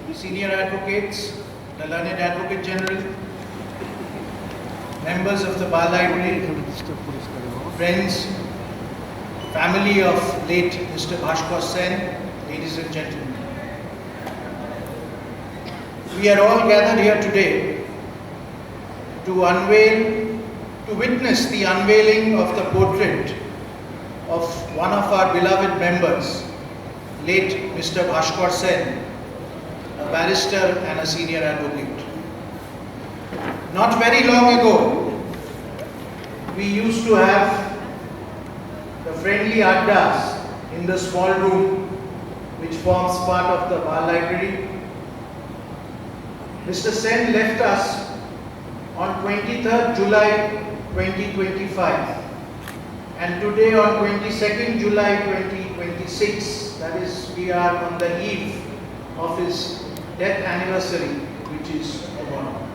the senior advocates, the learned advocate general, members of the Bar Library, friends, family of late Mr. Bhaskar Sen, ladies and gentlemen. We are all gathered here today to witness the unveiling of the portrait of one of our beloved members, late Mr. Bhaskar Sen, a barrister and a senior advocate. Not very long ago, we used to have the friendly addas in the small room which forms part of the Bar Library. Mr. Sen left us on 23rd July 2025, and today on 22nd July 2026, that is, we are on the eve of his death anniversary, which is tomorrow.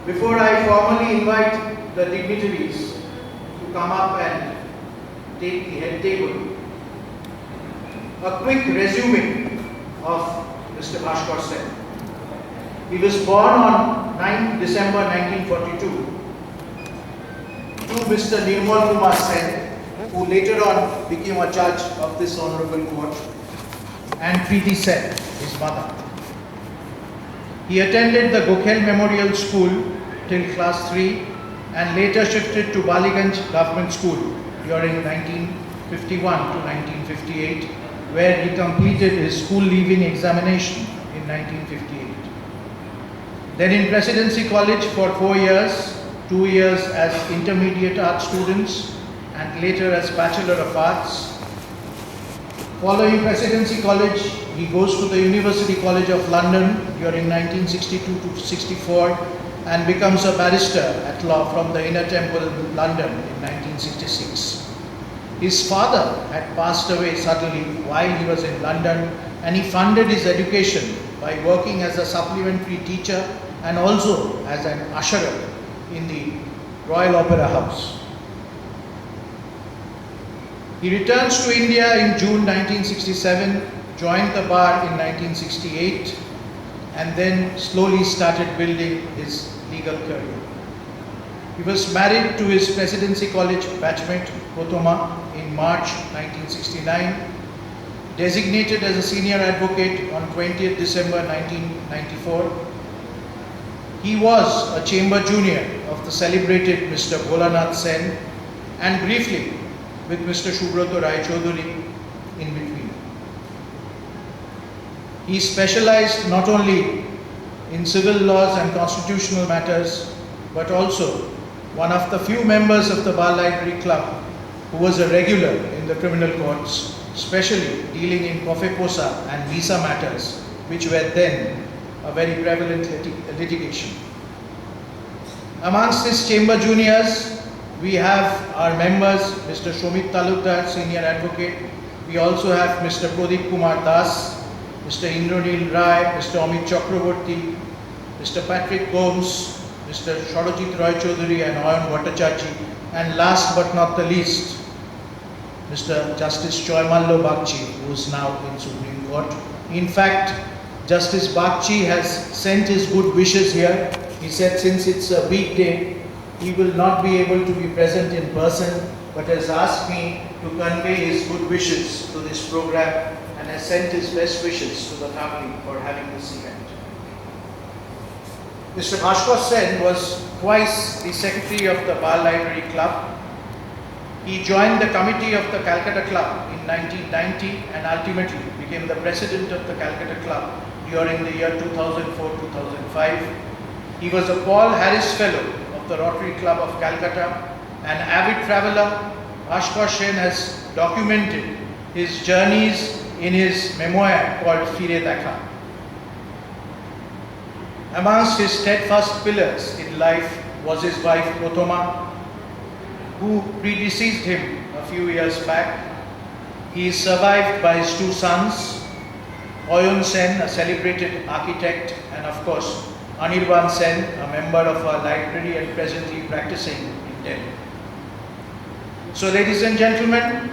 Before I formally invite the dignitaries to come up and take the head table, a quick resume of Mr. Bhaskar Sen. He was born on 9 December 1942 to Mr. Utpal Bose, who later on became a judge of this honorable court, and Preeti Sen, his mother. He attended the Gokhale Memorial School till class 3 and later shifted to Baliganj Government School during 1951 to 1958, where he completed his school leaving examination in 1958. Then in Presidency College for 4 years, 2 years as intermediate art students and later as Bachelor of Arts. Following Presidency College, he goes to the University College of London during 1962 to 64 and becomes a barrister at law from the Inner Temple, London in 1966. His father had passed away suddenly while he was in London, and he funded his education by working as a supplementary teacher and also as an usherer in the Royal Opera House. He returns to India in June 1967, joined the bar in 1968, and then slowly started building his legal career. He was married to his Presidency College batchmate, Gotoma, in March 1969, designated as a senior advocate on 20th December 1994. He was a chamber junior of the celebrated Mr. Bholanath Sen, and briefly with Mr. Subrata Rai Chowdhury in between. He specialized not only in civil laws and constitutional matters, but also one of the few members of the Bar Library Club who was a regular in the criminal courts, especially dealing in Kofeposa and visa matters, which were then a very prevalent litigation. Amongst his chamber juniors, we have our members, Mr. Shomit Talukdar, senior advocate. We also have Mr. Pradip Kumar Das, Mr. Indranil Rai, Mr. Amit Chakraborty, Mr. Patrick Gomes, Mr. Sarojit Roy Chowdhury and Ayan Bhattacharjee, and last but not the least, Mr. Justice Choimallo Bagchi, who is now in Supreme Court. In fact, Justice Bagchi has sent his good wishes here. He said since it's a weekday, he will not be able to be present in person, but has asked me to convey his good wishes to this program and has sent his best wishes to the family for having this event. Mr. Bhaskar Sen was twice the secretary of the Bar Library Club. He joined the committee of the Calcutta Club in 1990 and ultimately became the president of the Calcutta Club during the year 2004-2005. He was a Paul Harris Fellow of the Rotary Club of Calcutta. An avid traveler, Bhaskar Sen has documented his journeys in his memoir called Fire Dekha. Amongst his steadfast pillars in life was his wife Gotoma, who predeceased him a few years back. He is survived by his two sons, Oyun Sen, a celebrated architect, and of course Anirban Sen, a member of our library and presently practicing in Delhi. So ladies and gentlemen,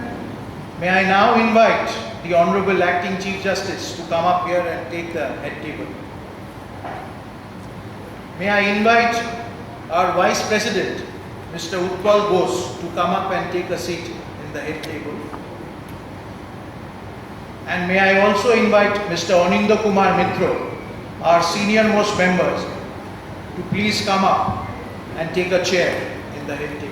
may I now invite the Honorable Acting Chief Justice to come up here and take the head table. May I invite our Vice President, Mr. Utpal Bose, to come up and take a seat in the head table. And may I also invite Mr. Anindya Kumar Mitra, our senior most members, to please come up and take a chair in the head table.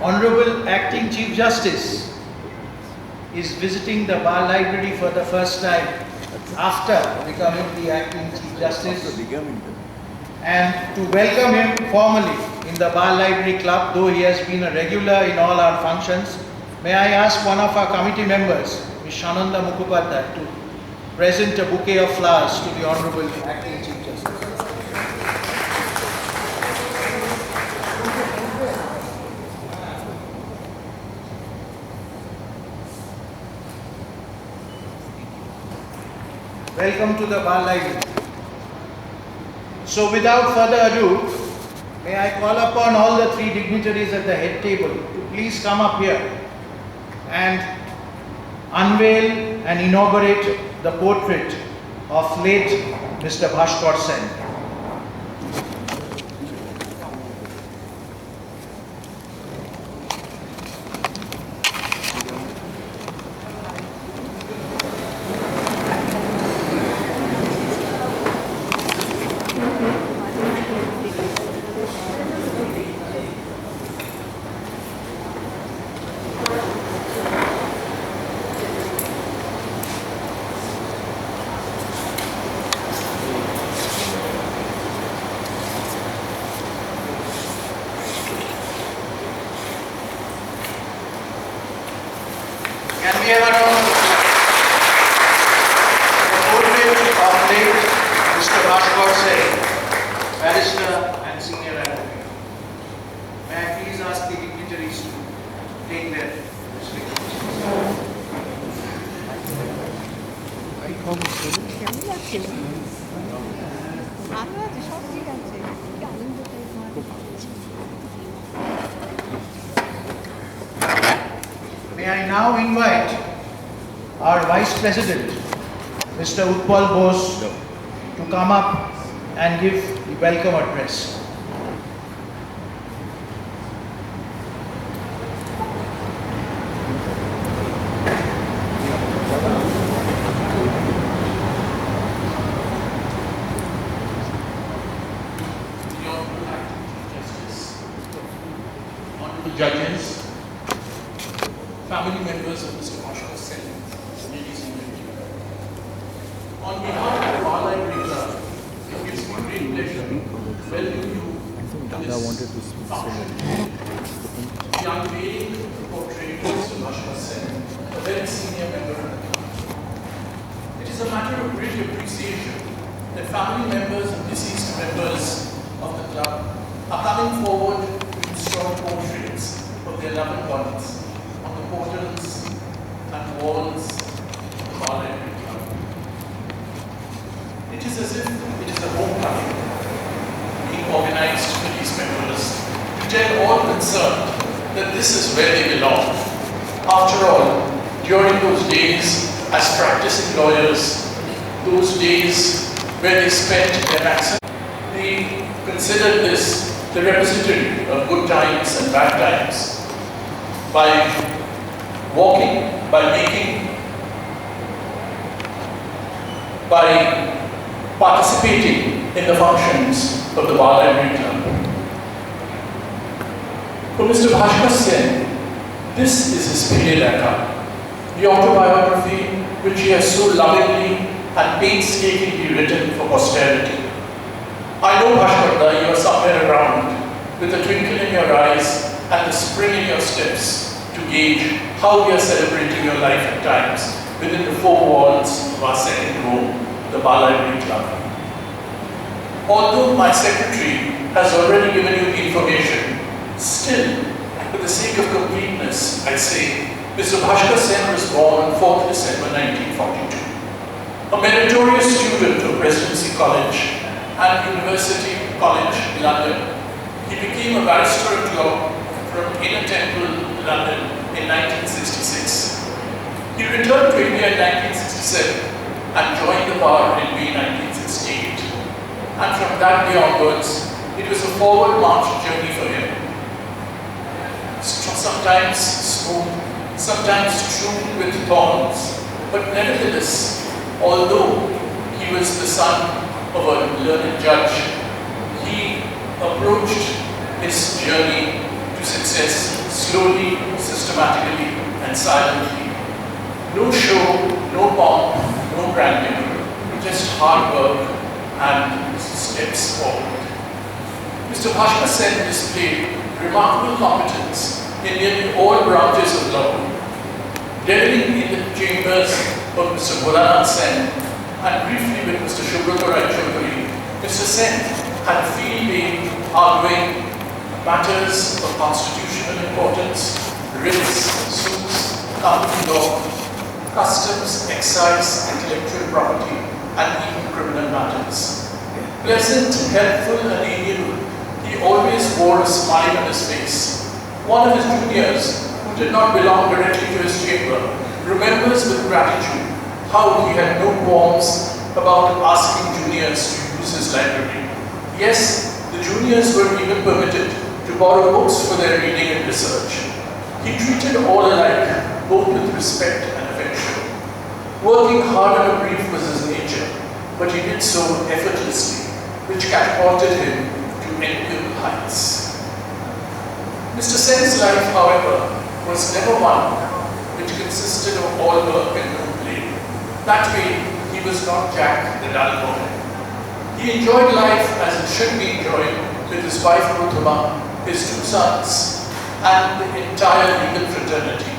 Honorable Acting Chief Justice is visiting the Bar Library for the first time after becoming the Acting Chief Justice. And to welcome him formally in the Bar Library Club, though he has been a regular in all our functions, may I ask one of our committee members, Ms. Shananda Mukhopadhyay, to present a bouquet of flowers to the Honorable Acting Chief Justice. Welcome to the Bar Library. So without further ado, may I call upon all the three dignitaries at the head table to please come up here and unveil and inaugurate the portrait of late Mr. Bhaskar Sen. Can we have a round of the portrait of late Mr. Bhaskar Sen, barrister and senior advocate. May I please ask the dignitaries to take their May I now invite our Vice President, Mr. Utpal Bose, to come up and give the welcome address. Honorable Judges, family members of Mr. Bhaskar Sen, ladies and gentlemen. On behalf of the Bar Library Club, it gives me great pleasure to welcome you to this function. The unveiling of the portrait of Mr. Bhaskar Sen, a very senior member of the club. It is a matter of great appreciation that family members and deceased members of the club are coming forward to install portraits of their loved ones on the portals and walls of the Bar Library Club. It is as if it is a homecoming being organized for these members to tell all concerned that this is where they belong. After all, during those days as practicing lawyers, those days where they spent their maximum, they considered this the representative of good times and bad times. By walking, by making, by participating in the functions of the Bar Library Club. For Mr. Bhaskar Sen, this is his Piledaka, the autobiography which he has so lovingly and painstakingly written for posterity. I know, Bhaskar, you are somewhere around with a twinkle in your eyes and the spring in your steps, to gauge how we are celebrating your life at times within the four walls of our second home, the Bar Library Club. Although my secretary has already given you the information, still, for the sake of completeness, I say, Mr. Bhaskar Sen was born on 4th December 1942. A meritorious student of Presidency College and University College, London, he became a barrister at law from Inner Temple, London in 1966. He returned to India in 1967 and joined the bar in May 1968. And from that day onwards, it was a forward march journey for him. Sometimes smooth, sometimes strewn with thorns, but nevertheless, although he was the son of a learned judge, he approached his journey to success slowly, systematically, and silently. No show, no pomp, no grandeur, just hard work and steps forward. Mr. Bhaskar Sen displayed remarkable competence in nearly all branches of law. Delving in the chambers of Mr. Bhaskar Sen and briefly with Mr. Sabyasachi Chowdhury, Mr. Sen had a field day arguing matters of constitutional importance, writs, suits, company law, customs, excise, intellectual property, and even criminal matters. Pleasant, helpful, and amiable, he always wore a smile on his face. One of his juniors, who did not belong directly to his chamber, remembers with gratitude how he had no qualms about asking juniors to use his library. Yes, the juniors were even permitted to borrow books for their reading and research. He treated all alike, both with respect and affection. Working hard on a brief was his nature, but he did so effortlessly, which catapulted him to enviable heights. Mr. Sen's life, however, was never one which consisted of all work and no play. That way, he was not Jack the dull boy. He enjoyed life as it should be enjoyed with his wife Ruthama, his two sons, and the entire legal fraternity.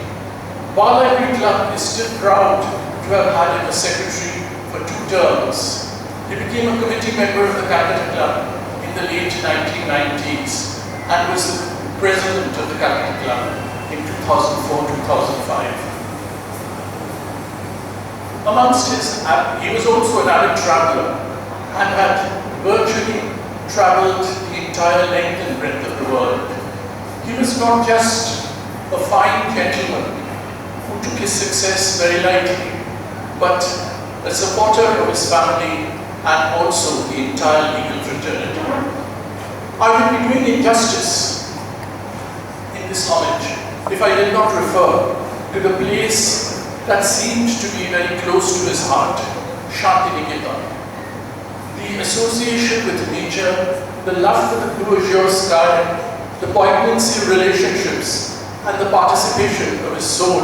Bar Library Club is still proud to have had him as secretary for 2 terms. He became a committee member of the Calcutta Club in the late 1990s and was the president of the Calcutta Club in 2004-2005. Amongst he was also an avid traveler and had virtually traveled the entire length and breadth of the world. He was not just a fine gentleman who took his success very lightly, but a supporter of his family and also the entire legal fraternity. I would be doing injustice in this homage if I did not refer to the place that seemed to be very close to his heart, Shantiniketan. The association with nature, the love for the blue azure sky, the poignancy of relationships, and the participation of his soul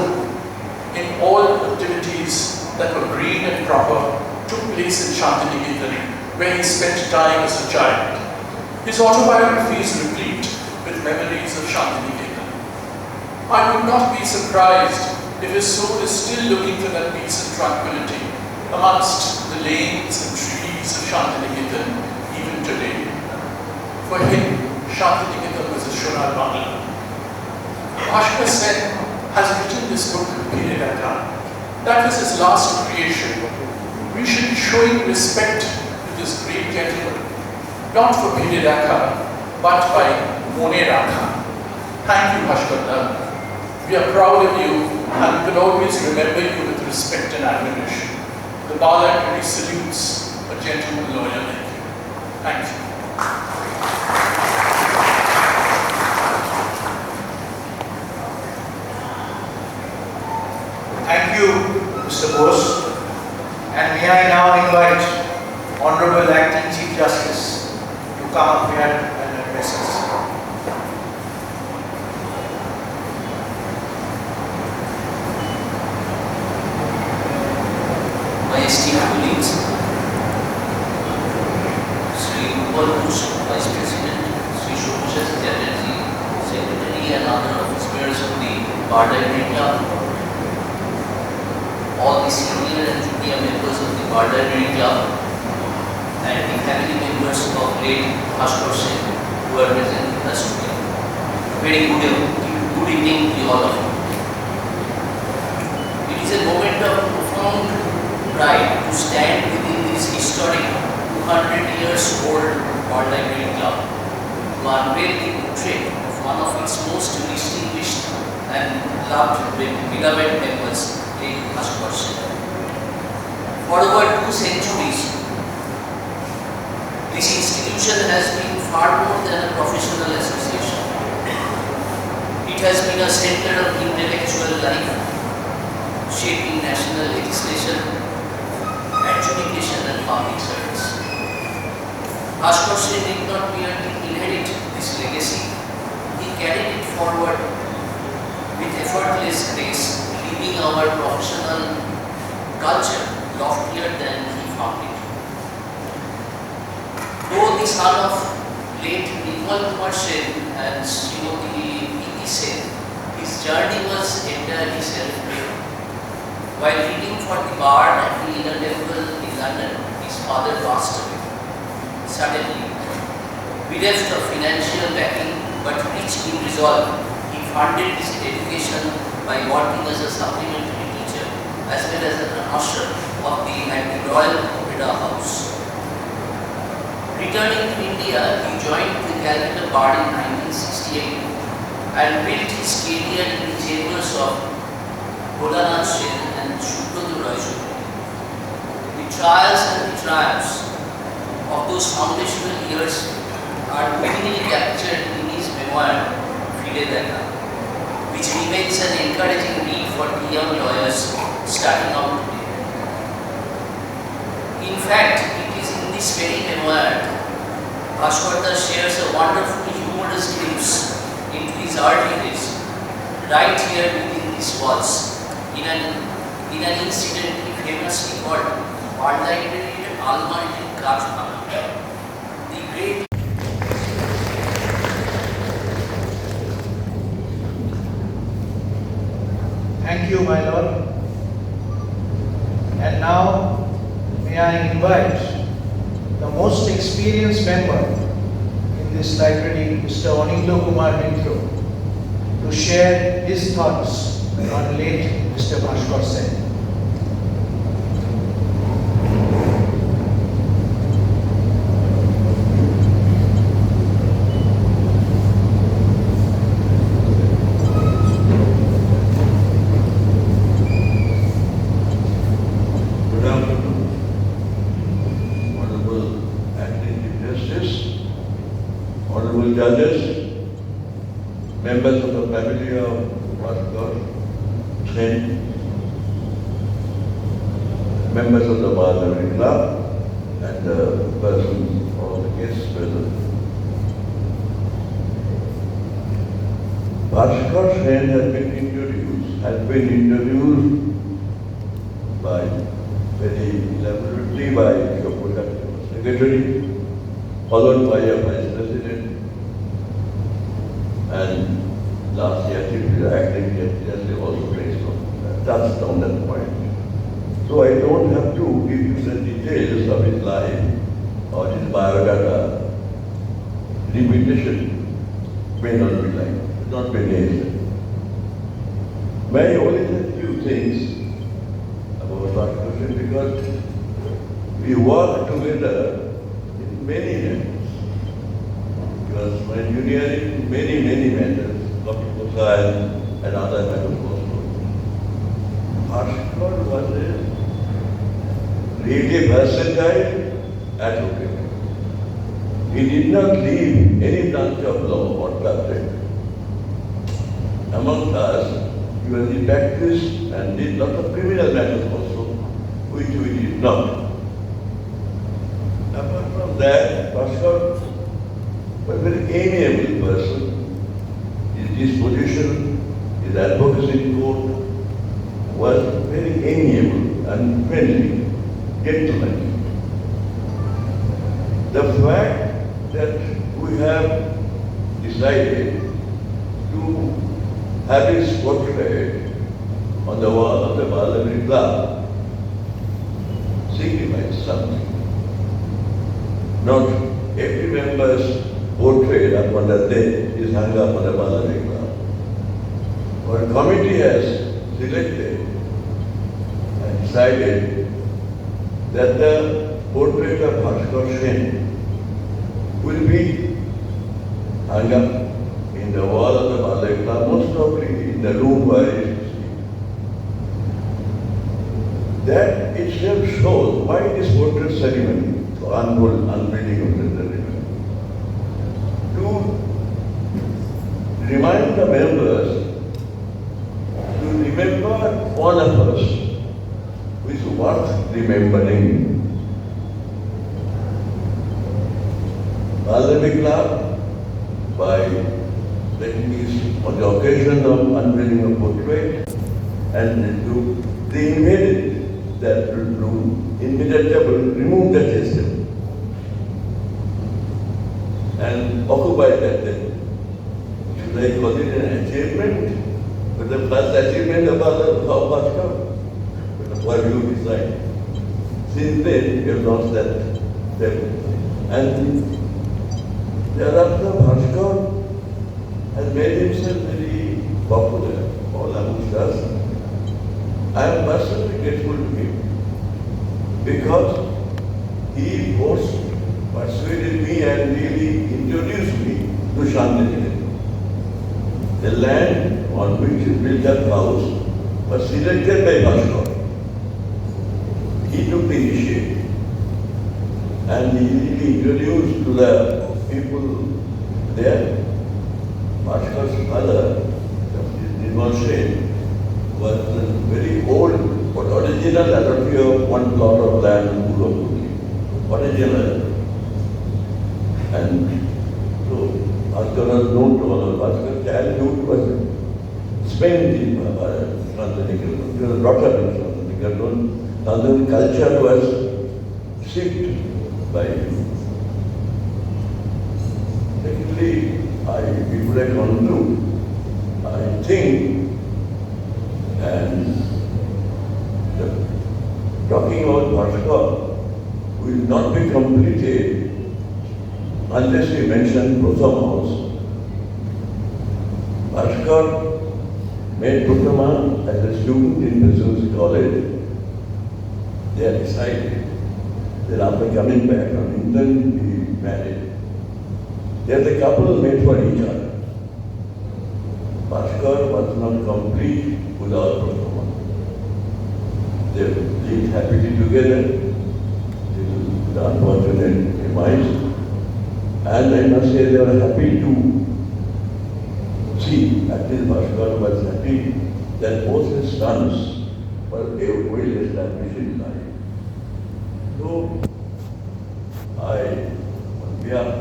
in all activities that were green and proper took place in Shantiniketan, where he spent time as a child. His autobiography is replete with memories of Shantiniketan. I would not be surprised if his soul is still looking for that peace and tranquility amongst the lanes and trees of Shantiniketan even today. For him, Shantiniketan was a Shunar Bangla. Bhaskar Sen has written this book, Piridaka. That was his last creation. We should be showing respect to this great gentleman, not for Piridaka, but by Moneraka. Thank you, Bhaskar. We are proud of you and we will always remember you with respect and admiration. The Bar Library salutes a gentleman lawyer like you. Thank you. Thank you, Mr. Bose. And may I now invite Honorable Acting Chief Justice to come up here and address us. My esteemed colleagues, Sri Utpal Bose, Vice President, Sri Sabyasachi Chowdhury, Secretary and other office bearers of the Bar all the senior and junior members of the Bar Library Club and the family members of late Bhaskar Sen who are present with us today. Very good evening to all of you. It is a moment of profound pride to stand within this historic 200 years old Bar Library Club to unveil the portrait of one of its most distinguished and beloved members, late Bhaskar Sen. For over 2 centuries, this institution has been far more than a professional association. It has been a center of intellectual life, shaping national legislation, adjudication and public service. Bhaskar Sen did not merely inherit this legacy, he carried it forward with effortless grace, leaving our professional culture loftier than he found it. Though the son of late Utpal Bose and Srimati Sen, his journey was entirely self-made. While reading for the bar at the Inner Temple in London, his father passed away. Suddenly, bereft of financial backing but rich in resolve, he funded his education by working as a supplementary teacher as well as an usher of the Royal Opera House. Returning to India, he joined the Calcutta Bar in 1968 and built his career in the chambers of Bholanath Sen and Subrata Chaudhury. The trials and the triumphs of those foundational years are vividly captured in his memoir, Fide Dekha, which remains an encouraging read for the young lawyers starting out today. In fact, it is in this very memoir, Bhaskar shares a wonderful humorous glimpse into his early days, right here within these walls, in an incident he famously called unrelated almighty Calcutta. The great Thank you, my lord. And now, may I invite the most experienced member in this library, Mr. Anindya Kumar Mitra, to share his thoughts on late Mr. Bhaskar Sen. Judges, members of the family of Bhaskar Sen, members of the Bar Library Club, and the persons or the guests present. Bhaskar Sen has been introduced by very elaborately by your secretary, followed by a vice president, and last year Chief Acting Justice also touched on that point. So I don't have to give you the details of his life or his biodata. Repetition may not be necessary. May I only say a few things about Bhaskar Sen because we work together in many matters. He was my junior in many matters, of science and other matters also. Bhaskar was a really versatile advocate. He did not leave any branch of law or practice. Among us, he was in practice and did lots of criminal matters also, which we did not. Apart from that, Bhaskar was a very amiable person. His disposition, his advocacy in court was very amiable and friendly, gentlemanly. The fact that we have decided to have his portrait on the wall of the Bar Library Club signifies something. Not every member's portrait upon the day is hung up on the Balavikla. Our committee has selected and decided that the portrait of Bhaskar Sen will be hung up in the wall of the Balavikla, most probably in the room where it is. That itself shows why this portrait ceremony for unveiling of Bhaskar Sen. To remind the members to remember one of us who is worth remembering. Balavikla, by taking this on the occasion of unveiling a portrait, and they invaded that room, immediately removed the gesture and occupied that day. Should I call it an achievement? But the first achievement of Bhaskar, what you decide. Since then, we have lost that level. And thereafter, Bhaskar has made himself very popular all amongst us. I am personally grateful to him because he persuaded me and really introduced me to Shantiniketan. The land on which he built that house was selected by Bhaskar. He took the initiative and he really introduced to the people there. Bhaskar's father, Justice Sen, was a very old but original authority of one plot of land in Purapuri. Original. And so Bhaskar was known to all of Bhaskar's childhood was spent in Shantiniketan. He was brought up in Shantiniketan. Southern culture was shaped by him. Secondly, before I conclude, I think, and talking about Bhaskar will not be completed unless we mention Pratham House. Bhaskar made Prathama as a student in Presidency College. They had decided that after coming back from England, he married. They are the couple made for each other. Bhaskar was not complete without Prathama. They lived happily together till the unfortunate demise. And I must say they were happy to see, at least Bhaskar was happy that both his sons were well established in life. So, on behalf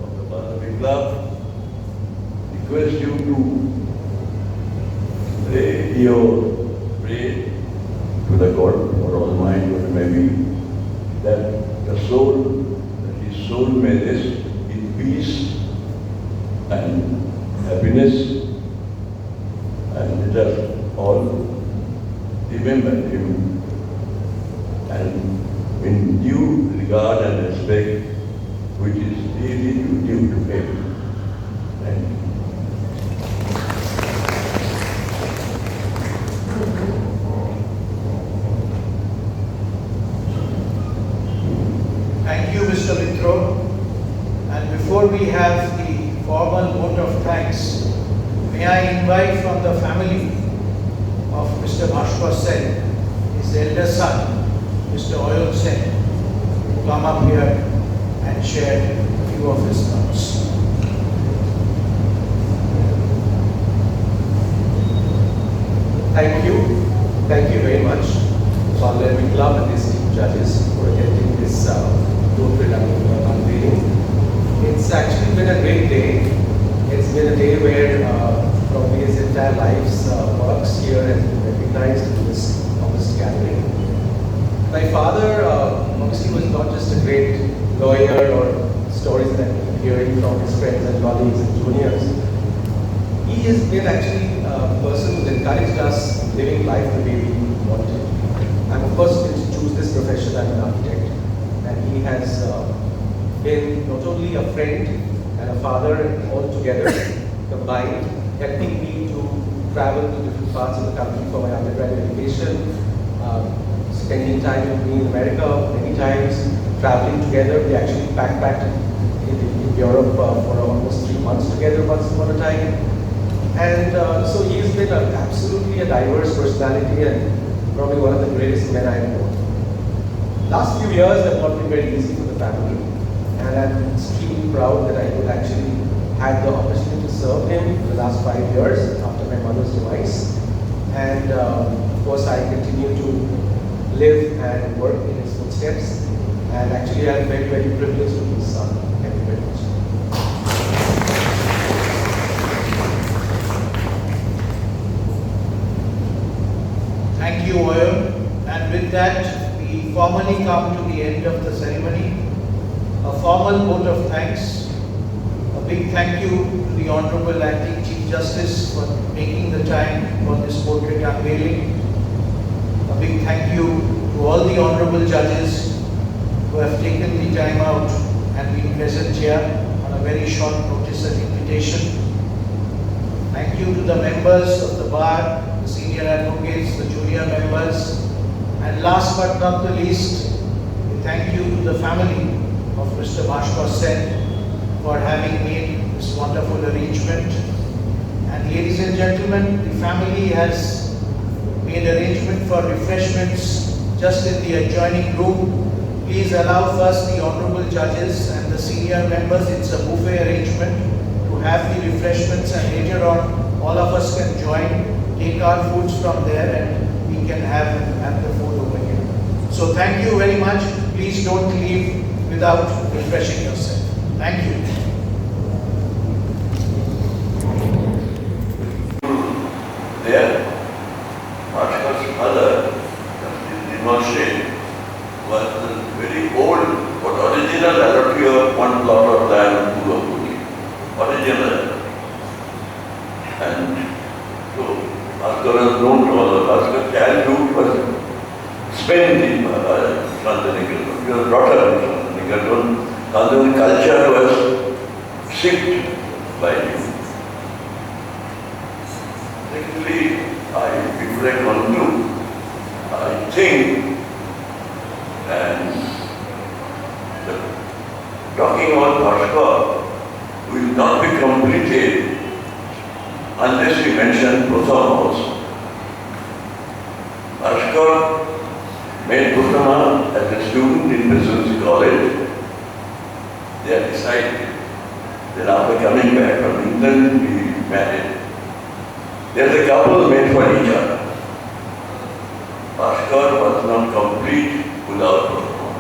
of the Balavikla, request you to pray to the God or Almighty, whatever may be, that his soul may rest in peace and happiness, and let us all remember him and in due regard and respect, which is really due to him. Thank you. Thank you, Mr. Mitra. And before we have the formal vote of thanks, may I invite from the family of Mr. Bhaskar Sen, his elder son, Mr. Oyal Sen, to come up here and share a few of his thoughts. Thank you. Thank you very much, Unveiling Club and these Chief Judges for attending this portrait unveiling. It's actually been a great day. It's been a day where probably his entire life's works here has been recognized in this august gathering. My father obviously was not just a great lawyer or stories that I'm hearing from his friends and colleagues and juniors. He has been actually a person who's encouraged us living life the way we wanted. I'm of course going to choose this profession. I'm an architect, and he has been not only a friend and a father all together combined, helping me to travel to different parts of the country for my undergraduate education, spending time with me in America many times, traveling together. We actually backpacked in Europe for almost 3 months together once upon a time. And so he's been absolutely a diverse personality and probably one of the greatest men I've known. Last few years have not been very easy for the family, and I'm extremely proud that I could actually have the opportunity to serve him for the last 5 years after my mother's demise. And of course I continue to live and work in his footsteps, and actually I'm very, very privileged to be his son. Thank you very much. Thank you, Oil. And with that, we formally come to the end of the ceremony. A formal vote of thanks. A big thank you to the Honorable Acting Chief Justice for making the time for this portrait unveiling. A big thank you to all the Honorable Judges who have taken the time out and been present here on a very short notice and invitation. Thank you to the members of the bar, the senior advocates, the junior members, and last but not the least, we thank you to the family of Mr. Bhaskar Sen for having made this wonderful arrangement. And ladies and gentlemen, the family has made arrangement for refreshments just in the adjoining room. Please allow first the honorable judges and the senior members, it's a buffet arrangement, to have the refreshments, and later on all of us can join, take our foods from there, and we can have the food over here. So thank you very much. Please don't leave without refreshing yourself. Thank you. There, Bhaskar's mother, Justice was very old, but original allotee of one plot of land to a Puri. Original. And so, Bhaskar was known to all of us. Bhaskar childhood was spent in Shantanikar. He was brought up in Shantanikar. Shantanikar culture was shaped by him. Secondly, before I conclude, I think, and talking about Bhaskar will not be completed unless we mention Pratham also. Bhaskar made Prathama as a student in Presidency College. They had decided that after coming back from England, we married. There's a couple made for each other. Bhaskar was not complete without Prathama.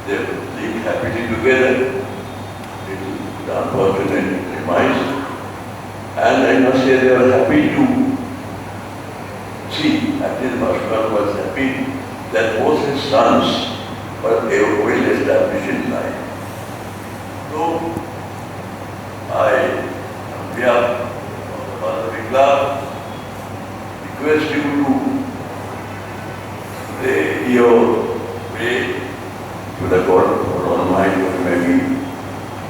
They lived happily together. It is unfortunate demise. And I must say they were happy to see, at least Bhaskar was happy that both his sons were well established in life. So, I, on behalf of the Father Club, request you to pray your way to the God or Almighty or maybe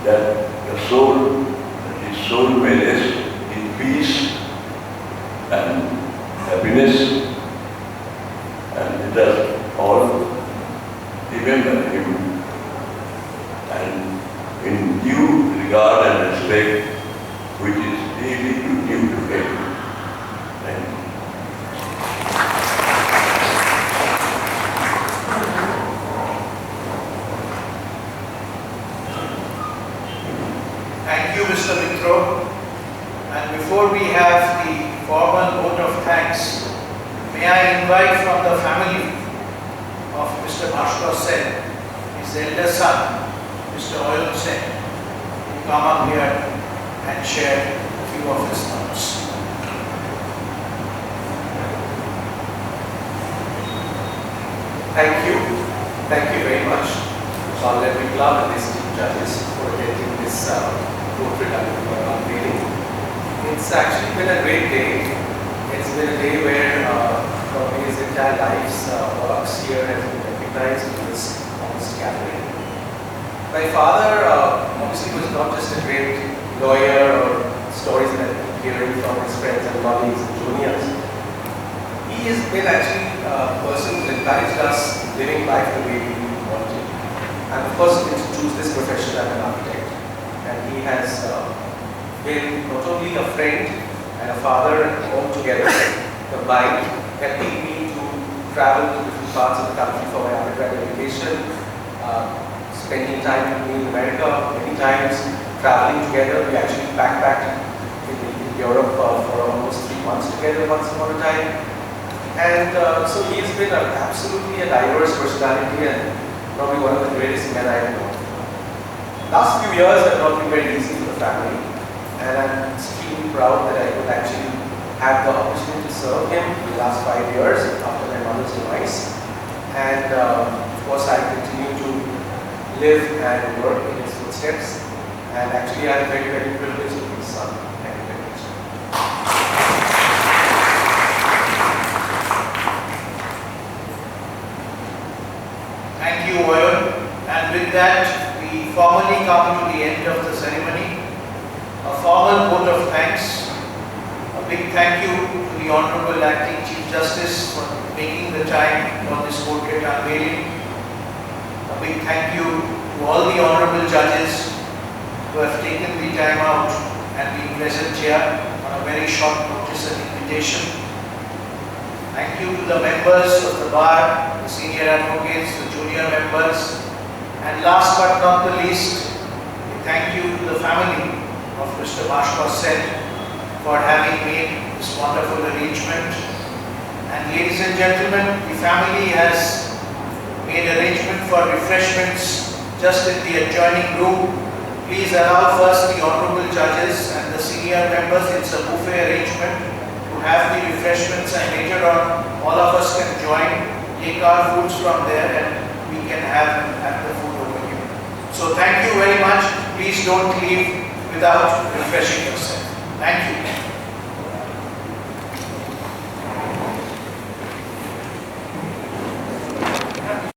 that the soul, that his soul may rest in peace and happiness, and let us all remember him and in due regard and respect which is really due to him. Thank you. Thank you, Mr. Mitra. And before we have the formal vote of thanks, may I invite from the family of Mr. Bhaskar Sen, his elder son, Mr. Oyun Sen, to come up here and share a few of his thoughts. Thank you. Thank you very much, Honorable Club and esteemed judges, for attending this portrait unveiling. It's actually been a great day. It's been a day where probably his entire entire life's works here has been recognized in this honest gathering. My father obviously was not just a great lawyer or stories that I've been hearing from his friends and colleagues and juniors. He has been actually a person who encouraged us living life the way we want to. And of course, to choose this profession as an architect. And he has been not only a friend and a father all together, combined, helping me to travel to different parts of the country for my undergraduate education, spending time with me in America, many times traveling together. We actually backpacked in Europe for almost 3 months together once upon a time. And so he's been absolutely a diverse personality and probably one of the greatest men I know. Last few years have not been very easy for the family, and I'm extremely proud that I could actually have the opportunity to serve him in the last 5 years after my mother's demise. And of course I continue to live and work in his footsteps, and actually I'm very, very privileged to be his son. Thank you very much. Thank you, Oyon. And with that, we formally come to the end of the ceremony. A formal vote of thanks. A big thank you to the Honorable Acting Chief Justice for making the time for this portrait unveiling. A big thank you to all the Honorable Judges who have taken the time out and been present here on a very short notice and invitation. Thank you to the members of the bar, the senior advocates, the junior members, and last but not the least, thank you to the family of Mr. Bhaskar Sen for having made this wonderful arrangement. And ladies and gentlemen, the family has made arrangement for refreshments just in the adjoining room. Please allow first the honorable judges and the senior members, it's a buffet arrangement, to have the refreshments, and later on all of us can join, take our foods from there, and we can have the food over here. So thank you very much. Please don't leave without refreshing yourself. Thank you.